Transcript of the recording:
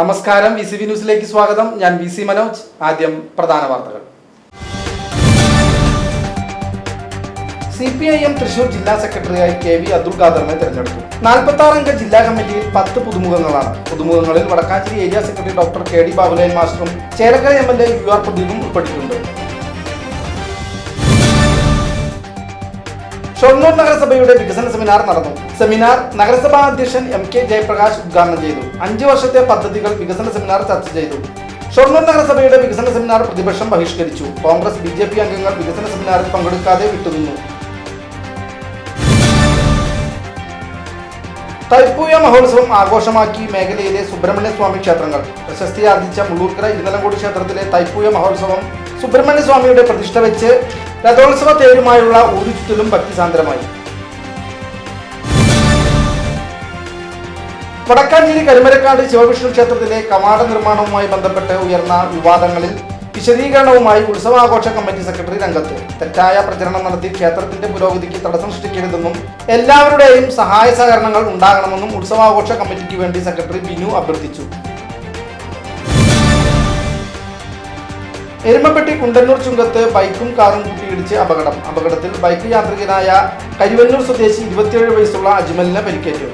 നമസ്കാരം, VCV ന്യൂസിലേക്ക് സ്വാഗതം. ഞാൻ VC മനോജ്. ആദ്യം പ്രധാന വാർത്തകൾ. CPIM തൃശൂർ ജില്ലാ സെക്രട്ടറിയായി KV അബ്ദുൽ ഖാദറിനെ തെരഞ്ഞെടുത്തു. 46 അംഗ ജില്ലാ കമ്മിറ്റിയിൽ 10 പുതുമുഖങ്ങളാണ്. പുതുമുഖങ്ങളിൽ Vadakkancherry area secretary doctor KD ബാബുലയൻ മാസ്റ്ററും ചേലക്കര MLA UR പ്രദീപും ഉൾപ്പെട്ടിട്ടുണ്ട്. ഷൊർണൂർ നഗരസഭയുടെ വികസന സെമിനാർ നടന്നു. സെമിനാർ നഗരസഭാ അധ്യക്ഷൻ MK ജയപ്രകാശ് ഉദ്ഘാടനം ചെയ്തു. 5 വർഷത്തെ പദ്ധതികൾ വികസന സെമിനാർ ചർച്ച ചെയ്തു. ഷൊർണൂർ നഗരസഭയുടെ വികസന സെമിനാർ പ്രതിപക്ഷം ബഹിഷ്കരിച്ചു. കോൺഗ്രസ് BJP അംഗങ്ങൾ വികസന സെമിനാറിൽ പങ്കെടുക്കാതെ വിട്ടുനിന്നു. തൈപ്പൂയ മഹോത്സവം ആഘോഷമാക്കി മേഖലയിലെ സുബ്രഹ്മണ്യ സ്വാമി ക്ഷേത്രങ്ങൾ. പ്രശസ്തിയാർജിച്ച മുള്ളൂർക്കര ഇരുന്നലങ്കോട് ക്ഷേത്രത്തിലെ തൈപ്പൂയ മഹോത്സവം സുബ്രഹ്മണ്യ സ്വാമിയുടെ പ്രതിഷ്ഠ വെച്ച് രഥോത്സവ തേരുമായുള്ള ഊരുചുറ്റലും ഭക്തിസാന്ദ്രമായി. വടക്കാഞ്ചേരി കരിമരക്കാട് ശിവവിഷ്ണു ക്ഷേത്രത്തിലെ കവാട നിർമ്മാണവുമായി ബന്ധപ്പെട്ട് ഉയർന്ന വിവാദങ്ങളിൽ വിശദീകരണവുമായി ഉത്സവാഘോഷ കമ്മിറ്റി സെക്രട്ടറി രംഗത്ത്. തെറ്റായ പ്രചരണം നടത്തി ക്ഷേത്രത്തിന്റെ പുരോഗതിക്ക് തടസ്സം സൃഷ്ടിക്കരുതെന്നും എല്ലാവരുടെയും സഹായ സഹകരണങ്ങൾ ഉണ്ടാകണമെന്നും ഉത്സവാഘോഷ കമ്മിറ്റിക്ക് വേണ്ടി സെക്രട്ടറി ബിനു അഭ്യർത്ഥിച്ചു. എരുമപ്പെട്ടി കുണ്ടന്നൂർ ചുങ്കത്ത് ബൈക്കും കാറും കൂട്ടിയിടിച്ച് അപകടത്തിൽ ബൈക്ക് യാത്രികനായ കരിവന്നൂർ സ്വദേശി 27 വയസ്സുള്ള അജ്മലിന് പരിക്കേറ്റു.